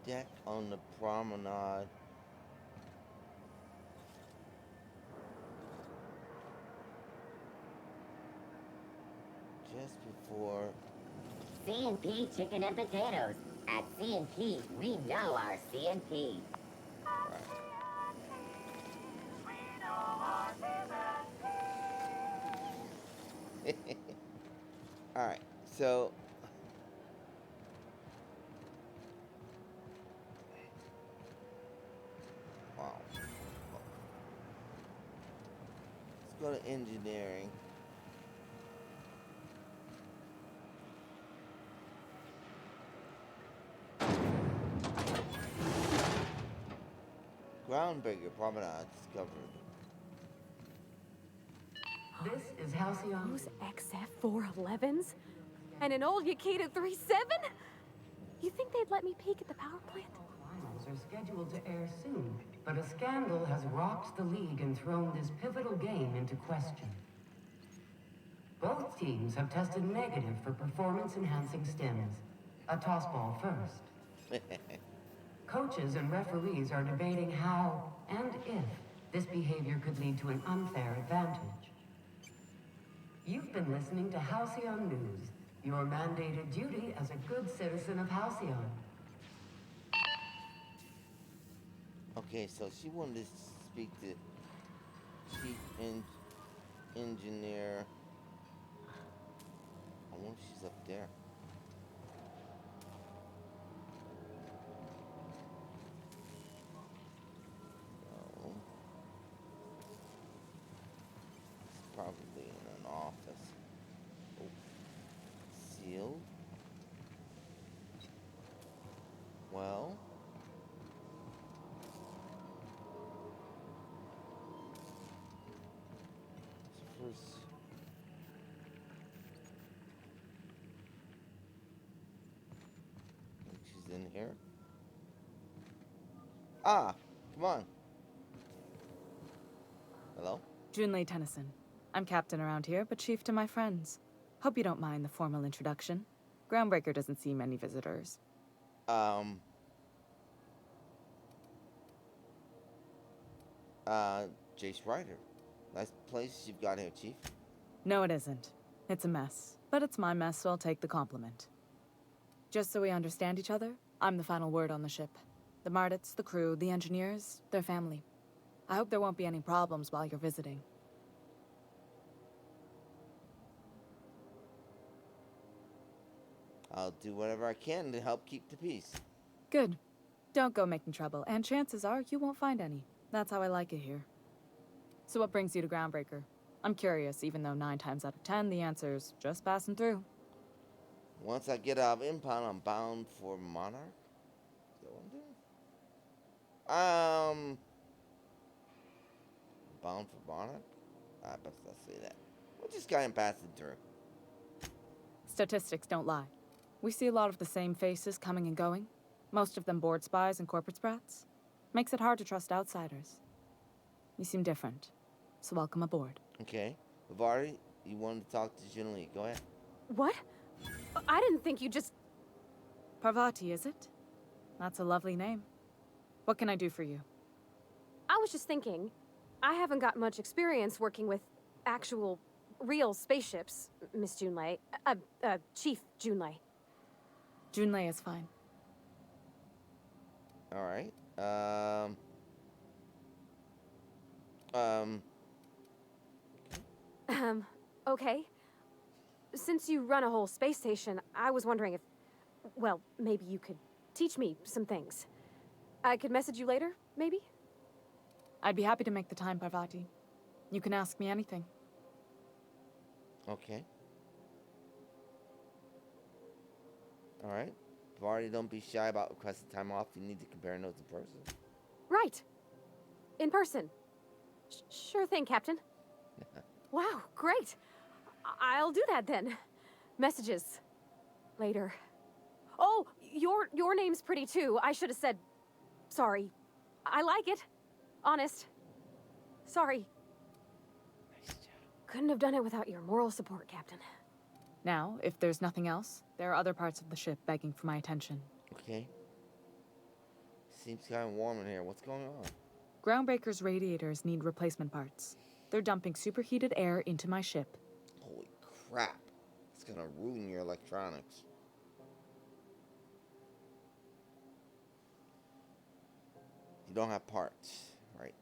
deck on the promenade. Just before. C&P chicken and potatoes. At C&P, we know our C&P. Alright, so. Wow. Let's go to engineering. Groundbreaker promenade discovered. This is Halcyon. Those XF411s? And an old Yakita 37? You think they'd let me peek at the power plant? Finals are scheduled to air soon, but a scandal has rocked the league and thrown this pivotal game into question. Both teams have tested negative for performance-enhancing stims. A tossball first. Coaches and referees are debating how and if this behavior could lead to an unfair advantage. You've been listening to Halcyon News, your mandated duty as a good citizen of Halcyon. Okay, so she wanted to speak to Chief Engineer. I wonder if she's up there. No. It's probably in an office. Oh. Sealed? Well. First. Think she's in here. Ah, come on. Hello? Junlei Tennyson. I'm captain around here, but chief to my friends. Hope you don't mind the formal introduction. Groundbreaker doesn't see many visitors. Jace Ryder. Nice place you've got here, Chief. No, it isn't. It's a mess. But it's my mess, so I'll take the compliment. Just so we understand each other, I'm the final word on the ship. The Mardits, the crew, the engineers, their family. I hope there won't be any problems while you're visiting. I'll do whatever I can to help keep the peace. Good. Don't go making trouble, and chances are you won't find any. That's how I like it here. So what brings you to Groundbreaker? I'm curious, even though 9 times out of 10 the answer's just passing through. Once I get out of impound, I'm bound for Monarch. Is that what I'm doing? Bound for Monarch? I best not say that. We're just kind of passing through. Statistics don't lie. We see a lot of the same faces coming and going. Most of them board spies and corporate sprats. Makes it hard to trust outsiders. You seem different, so welcome aboard. Okay. Pavaratti, you wanted to talk to Junlei. Go ahead. What? I didn't think you just... Pavaratti, is it? That's a lovely name. What can I do for you? I was just thinking, I haven't got much experience working with actual, real spaceships, Miss Junlei. Chief Junlei. Junlei is fine. All right. Okay. Since you run a whole space station, I was wondering if, well, maybe you could teach me some things. I could message you later, maybe? I'd be happy to make the time, Pavaratti. You can ask me anything. Okay. All right. Pavaratti, don't be shy about requesting time off. You need to compare notes in person. Right. In person. Sure thing, Captain. Wow, great. I'll do that then. Messages. Later. Oh, your name's pretty too. I should have said... Sorry. I like it. Honest. Sorry. Nice job. Couldn't have done it without your moral support, Captain. Now, if there's nothing else, there are other parts of the ship begging for my attention. Okay. seems kind of warm in here. What's going on? Groundbreaker's radiators need replacement parts. They're dumping superheated air into my ship. Holy crap. It's gonna ruin your electronics. You don't have parts, right?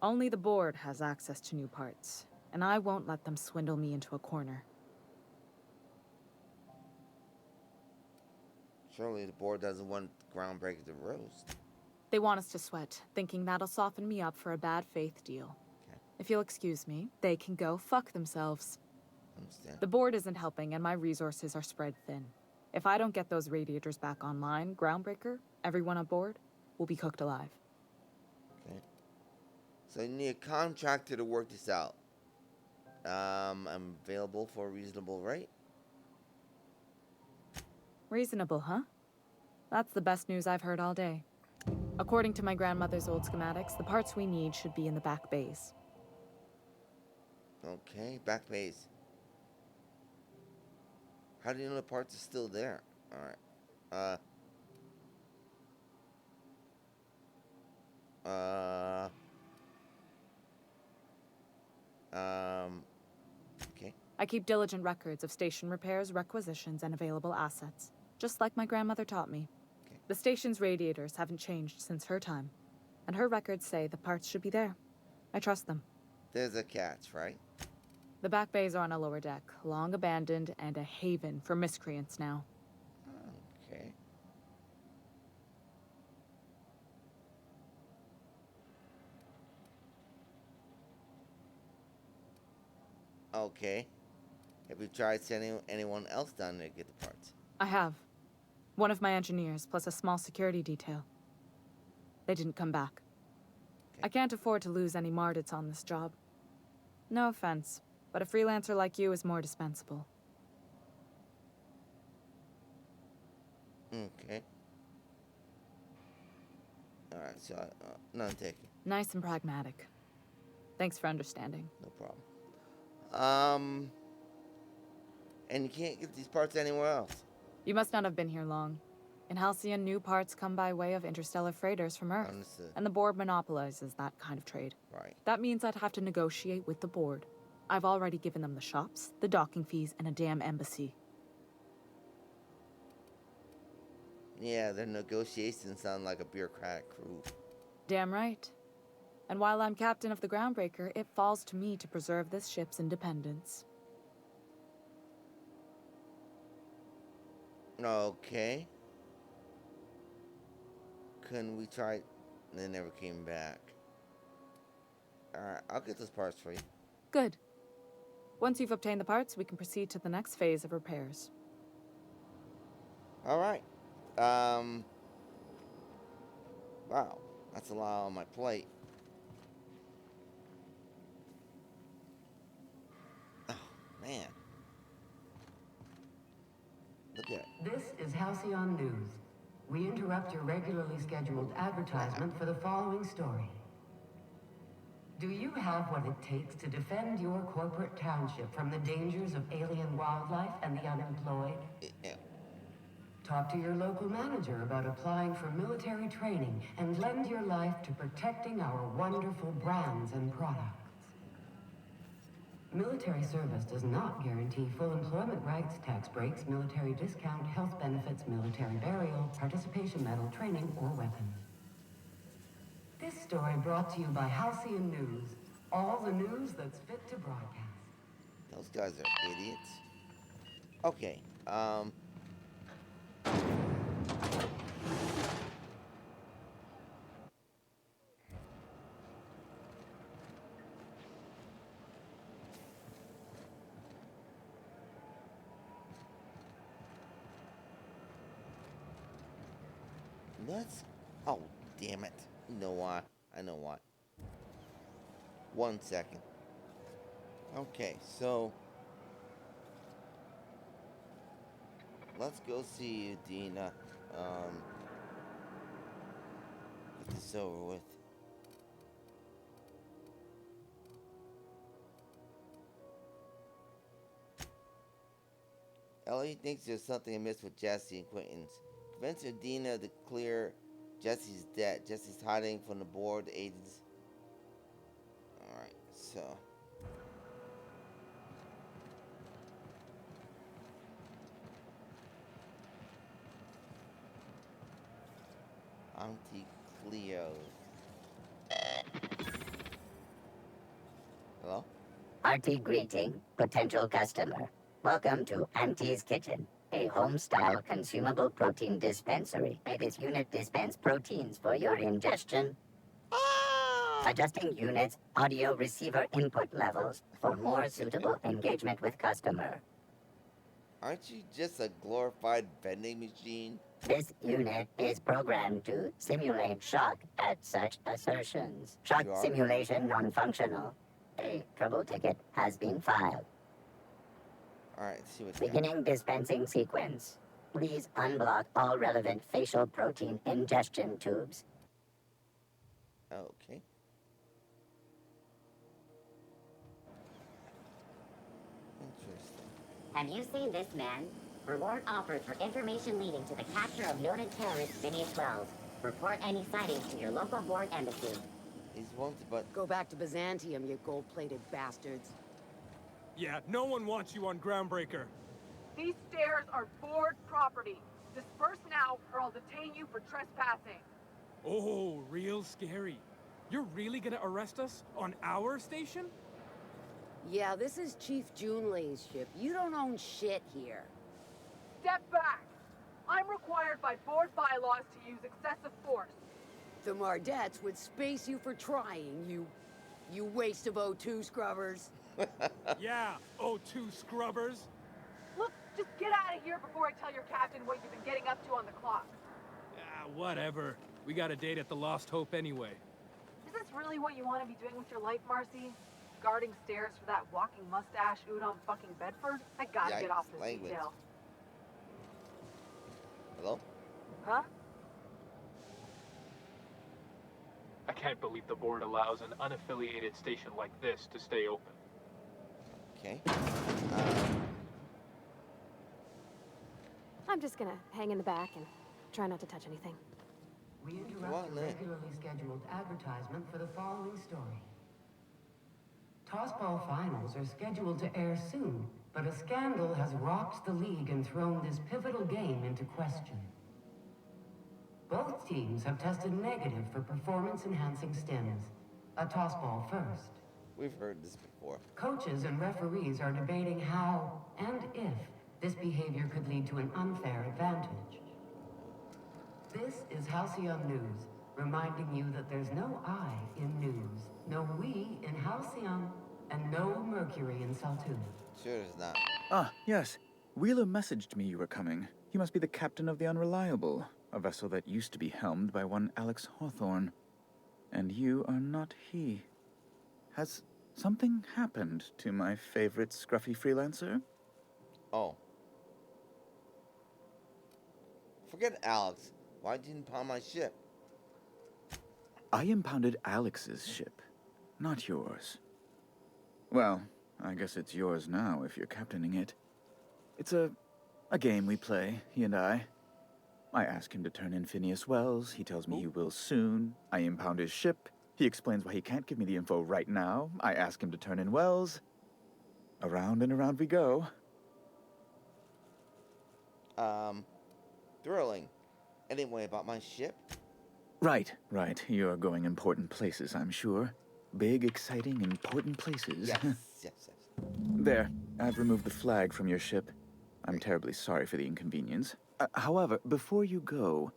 Only the board has access to new parts, and I won't let them swindle me into a corner. Surely the board doesn't want Groundbreaker to roast. They want us to sweat, thinking that'll soften me up for a bad faith deal. Okay. If you'll excuse me, they can go fuck themselves. Understand. The board isn't helping, and my resources are spread thin. If I don't get those radiators back online, Groundbreaker, everyone aboard, will be cooked alive. Okay. So you need a contractor to work this out. I'm available for a reasonable rate. Reasonable, huh? That's the best news I've heard all day. According to my grandmother's old schematics, the parts we need should be in the back bays. Okay, back base. How do you know the parts are still there? Alright. Okay. I keep diligent records of station repairs, requisitions, and available assets, just like my grandmother taught me. Okay. The station's radiators haven't changed since her time, and her records say the parts should be there. I trust them. There's a catch, right? The back bays are on a lower deck, long abandoned and a haven for miscreants now. Okay. Okay. Have you tried sending anyone else down there to get the parts? I have. One of my engineers, plus a small security detail. They didn't come back. Okay. I can't afford to lose any Mardits on this job. No offense, but a freelancer like you is more dispensable. Okay. Alright, so, none taken. Nice and pragmatic. Thanks for understanding. No problem. And you can't get these parts anywhere else. You must not have been here long. In Halcyon, new parts come by way of interstellar freighters from Earth. Understood. And the board monopolizes that kind of trade. Right. That means I'd have to negotiate with the board. I've already given them the shops, the docking fees, and a damn embassy. Yeah, their negotiations sound like a bureaucratic crew. Damn right. And while I'm captain of the Groundbreaker, it falls to me to preserve this ship's independence. Okay. Couldn't we try? They never came back. Alright, I'll get those parts for you. Good. Once you've obtained the parts, we can proceed to the next phase of repairs. Alright. Wow. That's a lot on my plate. Oh, man. Look at it. This is Halcyon News. We interrupt your regularly scheduled advertisement for the following story. Do you have what it takes to defend your corporate township from the dangers of alien wildlife and the unemployed? Yeah. Talk to your local manager about applying for military training and lend your life to protecting our wonderful brands and products. Military service does not guarantee full employment rights, tax breaks, military discount, health benefits, military burial, participation medal, training, or weapons. This story brought to you by Halcyon News. All the news that's fit to broadcast. Those guys are idiots. Okay, let's... Oh, damn it. You know why? I know why. 1 second. Okay, so... Let's go see you, Dina. Get this over with. Ellie thinks there's something amiss with Jesse and Quentin's. Convince Udina to clear Jesse's debt. Jesse's hiding from the board agents. Alright, so. Auntie Cleo. Hello? Hearty greeting, potential customer. Welcome to Auntie's Kitchen, a home-style consumable protein dispensary. May this unit dispense proteins for your ingestion. Adjusting unit's audio receiver input levels for more suitable engagement with customer. Aren't you just a glorified vending machine? This unit is programmed to simulate shock at such assertions. Shock simulation non-functional. A trouble ticket has been filed. Alright, let's see what's Beginning dispensing sequence. Please unblock all relevant facial protein ingestion tubes. Okay. Interesting. Have you seen this man? Reward offered for information leading to the capture of noted terrorist Phineas Wells. Report any sightings to your local board embassy. He's wanted, but Go back to Byzantium, you gold-plated bastards. Yeah, no one wants you on Groundbreaker. These stairs are board property. Disperse now, or I'll detain you for trespassing. Oh, real scary. You're really gonna arrest us on our station? Yeah, this is Chief Junlei's ship. You don't own shit here. Step back. I'm required by board bylaws to use excessive force. The Mardettes would space you for trying, you waste of O2 scrubbers. Yeah, O2 scrubbers. Look, just get out of here before I tell your captain what you've been getting up to on the clock. Ah, whatever. We got a date at the Lost Hope anyway. Is this really what you want to be doing with your life, Marcy? Guarding stairs for that walking mustache Udon fucking Bedford? I gotta get off this Language. detail. hello? Huh? I can't believe the board allows an unaffiliated station like this to stay open. Okay. I'm just gonna hang in the back and try not to touch anything. We Come interrupt on, a Lynn. regularly scheduled advertisement for the following story. Tossball finals are scheduled to air soon, but a scandal has rocked the league and thrown this pivotal game into question. Both teams have tested negative for performance-enhancing stims. A tossball first. We've heard this before. Coaches and referees are debating how and if this behavior could lead to an unfair advantage. This is Halcyon News, reminding you that there's no I in news, no we in Halcyon, and no Mercury in Saltune. Sure there's not. Ah, yes. Wheeler messaged me you were coming. He must be the captain of the Unreliable, a vessel that used to be helmed by one Alex Hawthorne. And you are not he. Has something happened to my favorite scruffy freelancer? Oh. Forget Alex. Why didn't you impound my ship? I impounded Alex's ship, not yours. Well, I guess it's yours now if you're captaining it. It's a game we play, he and I. I ask him to turn in Phineas Wells. He tells me he will soon. I impound his ship. He explains why he can't give me the info right now. I ask him to turn in Wells. Around and around we go. Thrilling. Anyway, about my ship? Right. You're going important places, I'm sure. Big, exciting, important places. Yes. There, I've removed the flag from your ship. I'm terribly sorry for the inconvenience. However, before you go,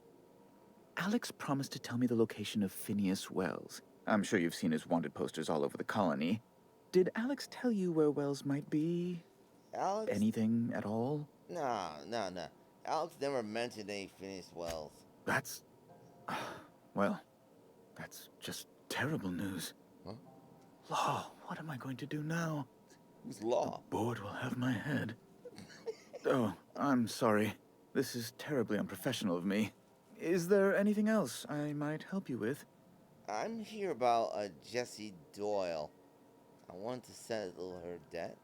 Alex promised to tell me the location of Phineas Wells. I'm sure you've seen his wanted posters all over the colony. Did Alex tell you where Wells might be? Alex? Anything at all? No. Alex never mentioned any Phineas Wells. That's... well, that's just terrible news. Huh? Law, what am I going to do now? Who's Law? The board will have my head. Oh, I'm sorry. This is terribly unprofessional of me. Is there anything else I might help you with? I'm here about Jessie Doyle. I want to settle her debt.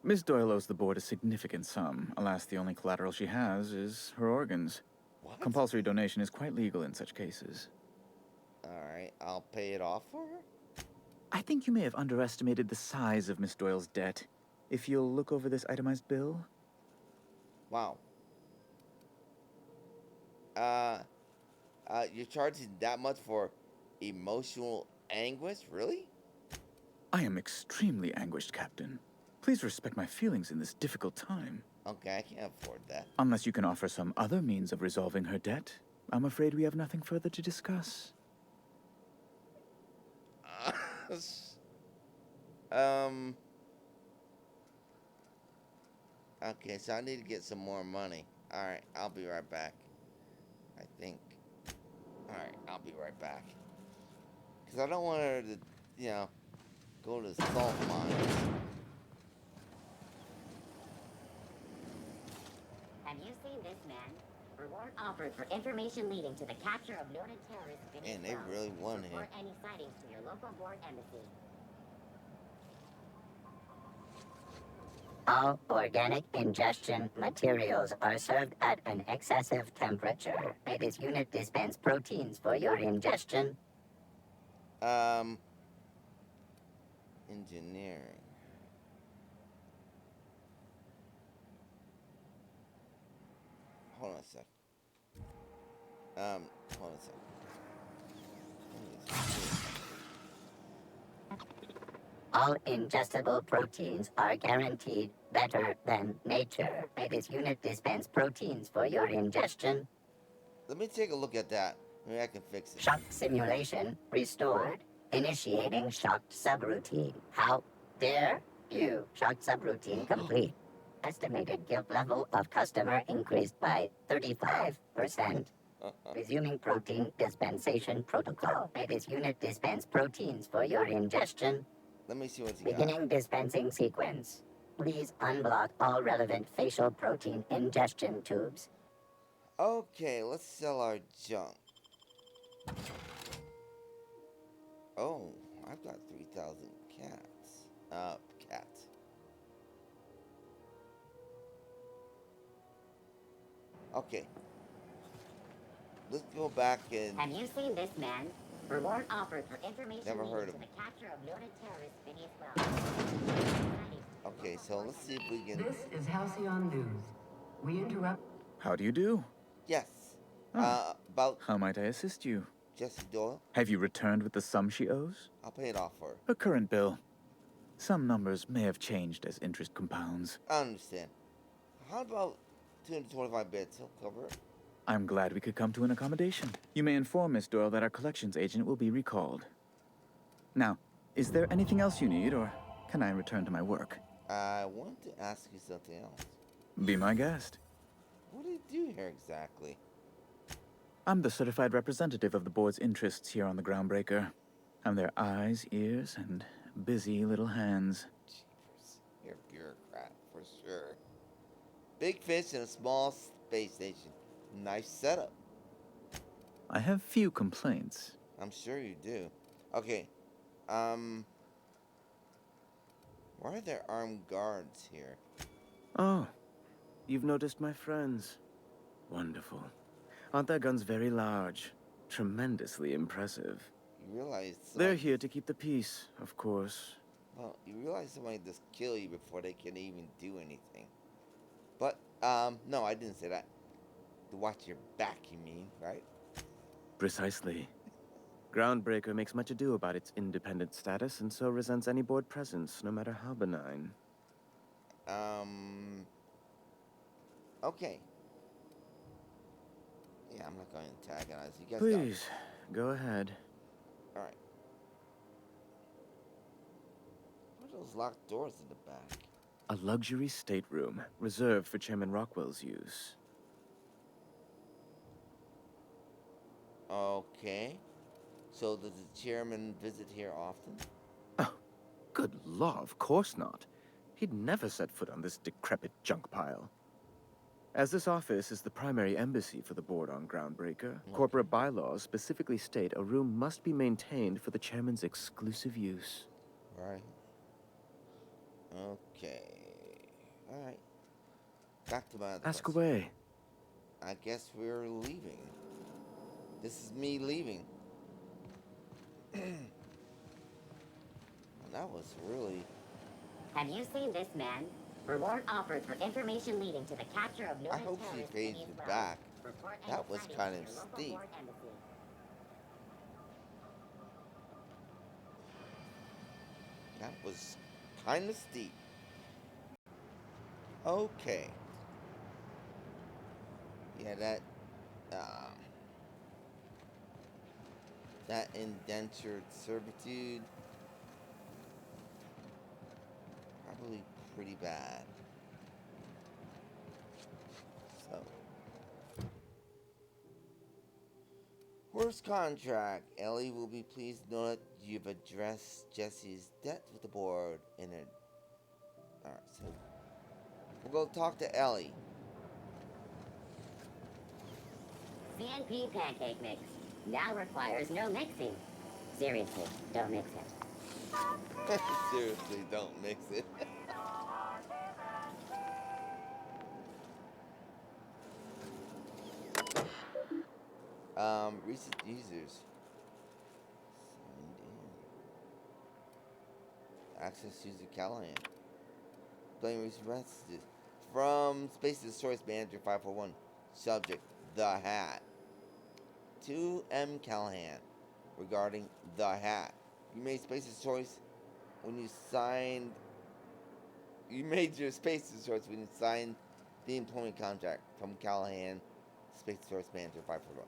Miss Doyle owes the board a significant sum. Alas, the only collateral she has is her organs. What? Compulsory donation is quite legal in such cases. Alright, I'll pay it off for her? I think you may have underestimated the size of Miss Doyle's debt. If you'll look over this itemized bill. Wow. You're charging that much for emotional anguish? Really? I am extremely anguished, Captain. Please respect my feelings in this difficult time. Okay, I can't afford that. Unless you can offer some other means of resolving her debt, I'm afraid we have nothing further to discuss. Okay, so I need to get some more money. Alright, I'll be right back. I think. Alright, I'll be right back. Because I don't want her to, you know, go to salt mines. Have you seen this man? Reward offered for information leading to the capture of noted terrorists. Man, they really won here. Report any sightings to your local board embassy. All organic ingestion materials are served at an excessive temperature. It is unit dispense proteins for your ingestion. Engineering. Hold on a sec. Hold on a sec. All ingestible proteins are guaranteed better than nature. It is unit dispense proteins for your ingestion. Let me take a look at that. Maybe I can fix it. Shock simulation restored. Initiating shocked subroutine. How dare you? Shocked subroutine complete. Estimated guilt level of customer increased by 35%. Resuming protein dispensation protocol. It is unit dispense proteins for your ingestion. Let me see what's got. Beginning dispensing sequence. Please unblock all relevant facial protein ingestion tubes. Okay, let's sell our junk. Oh, I've got 3,000 cats. Cats. Okay. Let's go back and... Have you seen this man? Reward offered for information Never heard leading of to him. the capture of noted terrorists beneath well. Okay, so let's see if we can... This is Halcyon News. We interrupt. How do you do? Yes. Oh. About How might I assist you? Jessie Doyle. Have you returned with the sum she owes? I'll pay it off for her. A current bill. Some numbers may have changed as interest compounds. I understand. How about 225 bits? He'll cover it. I'm glad we could come to an accommodation. You may inform Miss Doyle that our collections agent will be recalled. Now, is there anything else you need, or can I return to my work? I want to ask you something else. Be my guest. What do you do here exactly? I'm the certified representative of the board's interests here on the Groundbreaker. I'm their eyes, ears, and busy little hands. Jeepers. You're a bureaucrat, for sure. Big fish in a small space station. Nice setup. I have few complaints. I'm sure you do. Okay. Why are there armed guards here? Oh, you've noticed my friends. Wonderful. Aren't their guns very large? Tremendously impressive. You realize... They're here to keep the peace, of course. Well, you realize somebody just kill you before they can even do anything. But, no, I didn't say that. To watch your back, you mean, right? Precisely. Groundbreaker makes much ado about its independent status and so resents any board presence, no matter how benign. Okay. Yeah, I'm not going to antagonize you guys. Please, go ahead. Alright. What are those locked doors in the back? A luxury stateroom, reserved for Chairman Rockwell's use. Okay. So does the chairman visit here often? Oh, good law, of course not. He'd never set foot on this decrepit junk pile. As this office is the primary embassy for the board on Groundbreaker, corporate bylaws specifically state a room must be maintained for the chairman's exclusive use. Right. Okay. Alright. Back to my other Ask question. away. I guess we're leaving. This is me leaving. And that was really... Have you seen this man? Reward offered for information leading to the capture of I noted hope she terrorists fades in it Israel. back. Report any That was sightings kind to of your local steep. board embassy. That was kind of steep. Okay. Yeah, that indentured servitude, probably pretty bad. So, worst contract. Ellie will be pleased to know that you've addressed Jesse's debt with the board in it. Alright, so we'll go talk to Ellie. CNP pancake mix now requires no mixing. Seriously, don't mix it. Seriously, don't mix it. Recent users. Signed in. Access user Callahan. Playing recent messages. From Space's Choice Manager 541. Subject, The Hat. To M. Callahan. Regarding The Hat. You made Space's choice when you signed... You made your Space's choice when you signed the employment contract. From Callahan, Space Source Manager 541.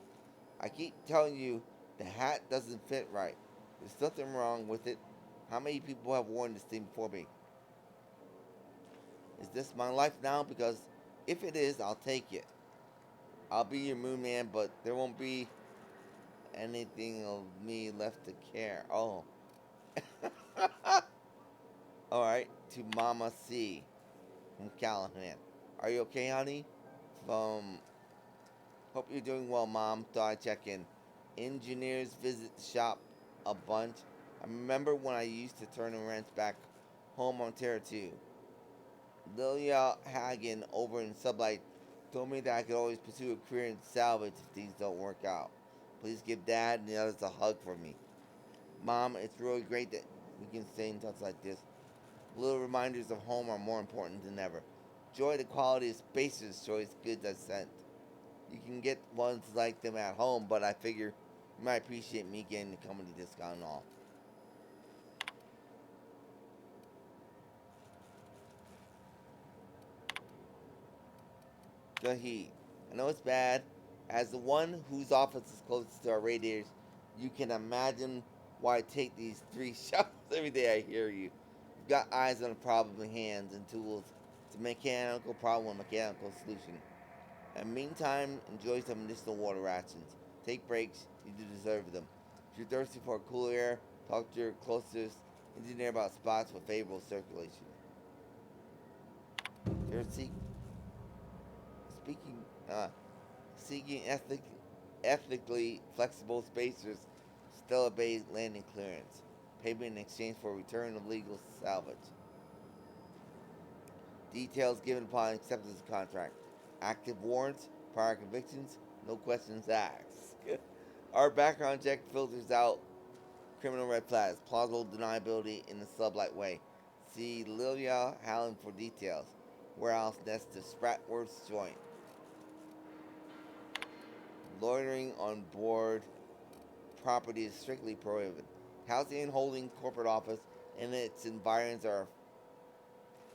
I keep telling you, the hat doesn't fit right. There's nothing wrong with it. How many people have worn this thing before me? Is this my life now? Because if it is, I'll take it. I'll be your moon man, but there won't be anything of me left to care. Oh. Alright, to Mama C. From Callahan. Are you okay, honey? From... Hope you're doing well, Mom. Thought I'd check in. Engineers visit the shop a bunch. I remember when I used to turn the rents back home on Terra 2. Lilia Hagen over in Sublight told me that I could always pursue a career in salvage if things don't work out. Please give Dad and the others a hug for me. Mom, it's really great that we can stay in touch like this. Little reminders of home are more important than ever. Enjoy the quality of Spacer's Choice goods I sent. You can get ones like them at home, but I figure you might appreciate me getting the company discount and all. The heat. I know it's bad. As the one whose office is closest to our radiators, you can imagine why I take these 3 showers every day. I hear you. You've got eyes on a problem and hands and tools. It's a mechanical problem, a mechanical solution. In the meantime, enjoy some additional water rations. Take breaks, you do deserve them. If you're thirsty for cool air, talk to your closest engineer about spots with favorable circulation. You're seeking ethically flexible spacers, Stella Bay landing clearance. Payment in exchange for return of legal salvage. Details given upon acceptance of contract. Active warrants, prior convictions, no questions asked. Our background check filters out criminal red flags, plausible deniability in the sublight way. See Lilia Hallen for details. Warehouse next to Spratworth's joint. Loitering on board property is strictly prohibited. Housing and holding corporate office and its environs are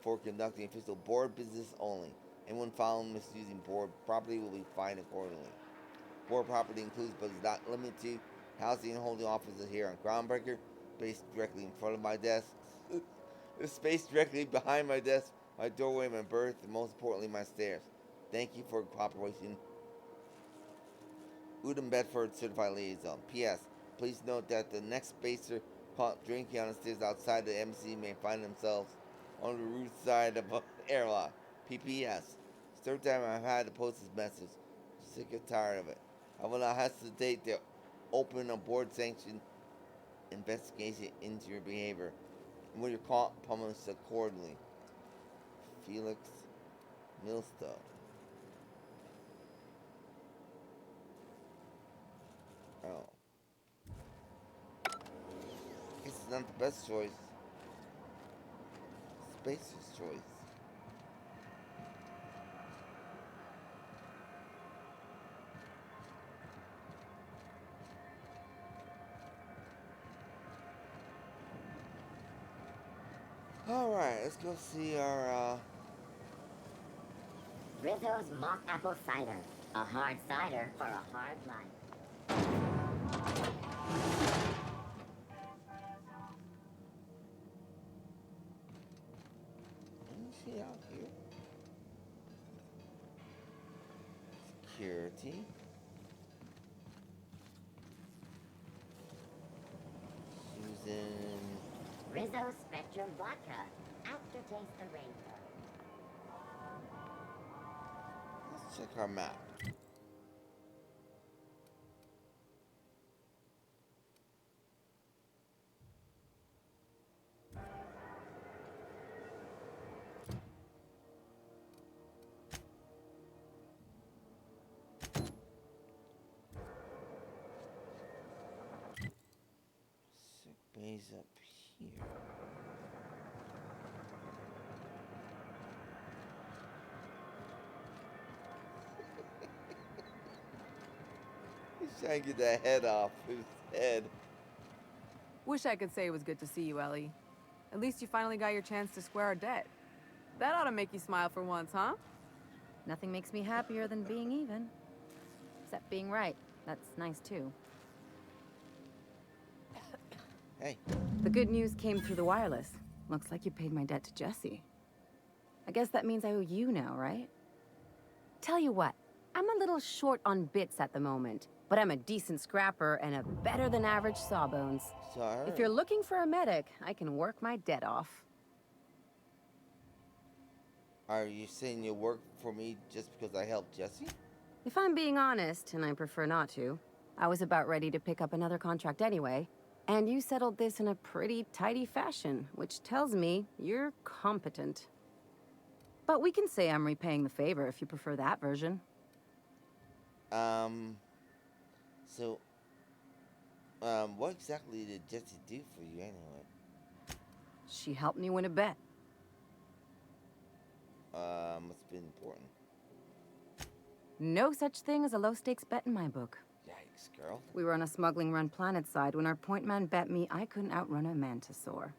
for conducting official board business only. Anyone found misusing board property will be fined accordingly. Board property includes but is not limited to housing and holding offices here on Groundbreaker, space directly in front of my desk, the space directly behind my desk, my doorway, my berth, and most importantly, my stairs. Thank you for cooperation. Udom Bedford Certified Liaison. P.S. Please note that the next spacer caught drinking on the stairs outside the embassy may find themselves on the root side of an airlock. P.P.S. It's the third time I've had to post this message. I'm sick and tired of it. I will not hesitate to open a board sanctioned investigation into your behavior. And when you're caught, publish accordingly. Felix Millstone. Oh. Guess it's not the best choice. Spacer's choice. Alright, let's go see our, Rizzo's mock apple cider. A hard cider for a hard life. let me see out here. Security. Susan. Rizzo Spectrum Vodka. Aftertaste of rainbow. Let's check our map. Sick bay's up here. He's trying to get that head off his head. Wish I could say it was good to see you, Ellie. At least you finally got your chance to square our debt. That ought to make you smile for once, huh? Nothing makes me happier than being even. Except being right. That's nice, too. Hey. The good news came through the wireless. Looks like you paid my debt to Jesse. I guess that means I owe you now, right? Tell you what, I'm a little short on bits at the moment, but I'm a decent scrapper and a better-than-average sawbones. Sorry. If you're looking for a medic, I can work my debt off. Are you saying you work for me just because I helped Jesse? If I'm being honest, and I prefer not to, I was about ready to pick up another contract anyway, and you settled this in a pretty tidy fashion, which tells me you're competent. But we can say I'm repaying the favor if you prefer that version. What exactly did Jesse do for you anyway? She helped me win a bet. Must be important. No such thing as a low-stakes bet in my book. Yikes, girl. We were on a smuggling run planet side when our point man bet me I couldn't outrun a mantisaur.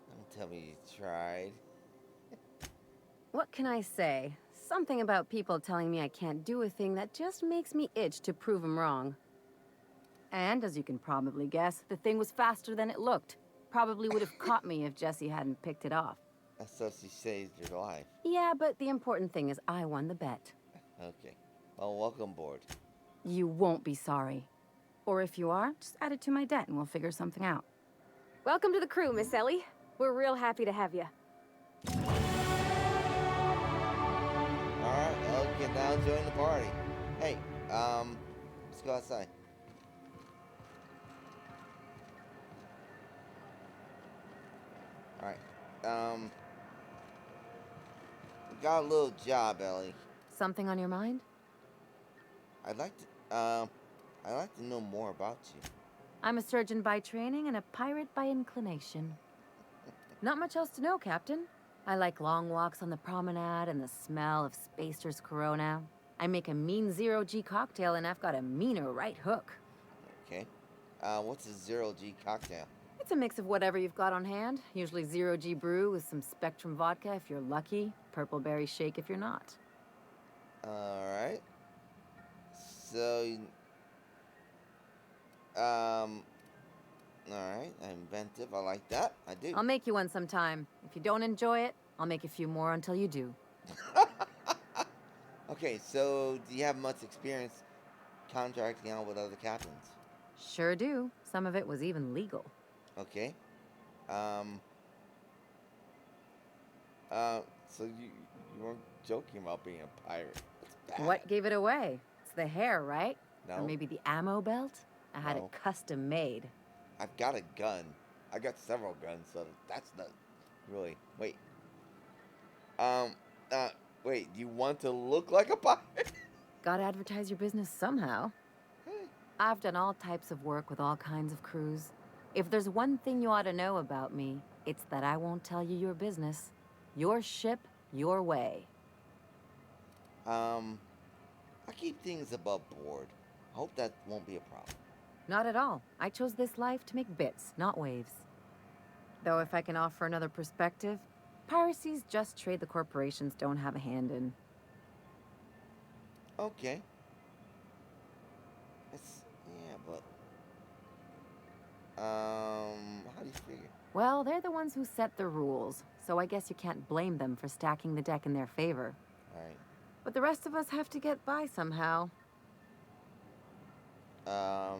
Don't tell me you tried. What can I say? Something about people telling me I can't do a thing that just makes me itch to prove them wrong. And, as you can probably guess, the thing was faster than it looked. Probably would have caught me if Jesse hadn't picked it off. So she saved your life. Yeah, but the important thing is I won the bet. Okay. Well, welcome aboard. You won't be sorry. Or if you are, just add it to my debt and we'll figure something out. Welcome to the crew, Miss Ellie. We're real happy to have you. Alright, Ellie can now join the party. Hey, let's go outside. Alright, we got a little job, Ellie. Something on your mind? I'd like to know more about you. I'm a surgeon by training and a pirate by inclination. Not much else to know, Captain. I like long walks on the promenade and the smell of Spacer's Corona. I make a mean zero-G cocktail and I've got a meaner right hook. Okay. What's a zero-G cocktail? It's a mix of whatever you've got on hand. Usually zero-G brew with some Spectrum vodka if you're lucky, purple berry shake if you're not. Alright. So, alright, inventive, I like that, I do. I'll make you one sometime. If you don't enjoy it, I'll make a few more until you do. Okay, so do you have much experience contracting out with other captains? Sure do. Some of it was even legal. Okay. So you weren't joking about being a pirate. That's bad. What gave it away? It's the hair, right? No. Or maybe the ammo belt? I had No. it custom made. I've got a gun. I got several guns, so that's not... Really? Wait. Wait, you want to look like a pirate? Gotta advertise your business somehow. I've done all types of work with all kinds of crews. If there's one thing you ought to know about me, it's that I won't tell you your business. Your ship, your way. I keep things above board. I hope that won't be a problem. Not at all. I chose this life to make bits, not waves. Though if I can offer another perspective, piracy's just trade the corporations don't have a hand in. Okay. Yeah, but how do you figure? Well, they're the ones who set the rules, so I guess you can't blame them for stacking the deck in their favor. Right. But the rest of us have to get by somehow. Fair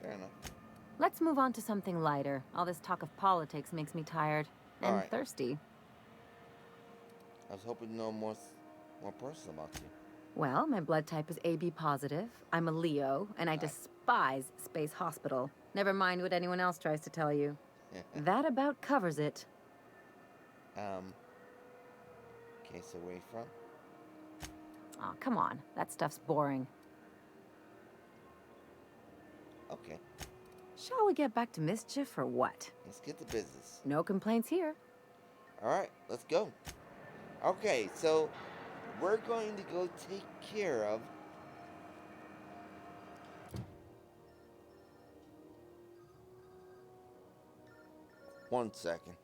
enough. Let's move on to something lighter. All this talk of politics makes me tired and Alright. thirsty. I was hoping to know more personal about you. Well, my blood type is AB positive. I'm a Leo, and I despise Space Hospital. Never mind what anyone else tries to tell you. That about covers it. Okay, so where you from? Aw, come on. That stuff's boring. Okay, Shall we get back to mischief or what? let's get to business. No complaints here. Alright, let's go. Okay, so we're going to go take care of one second.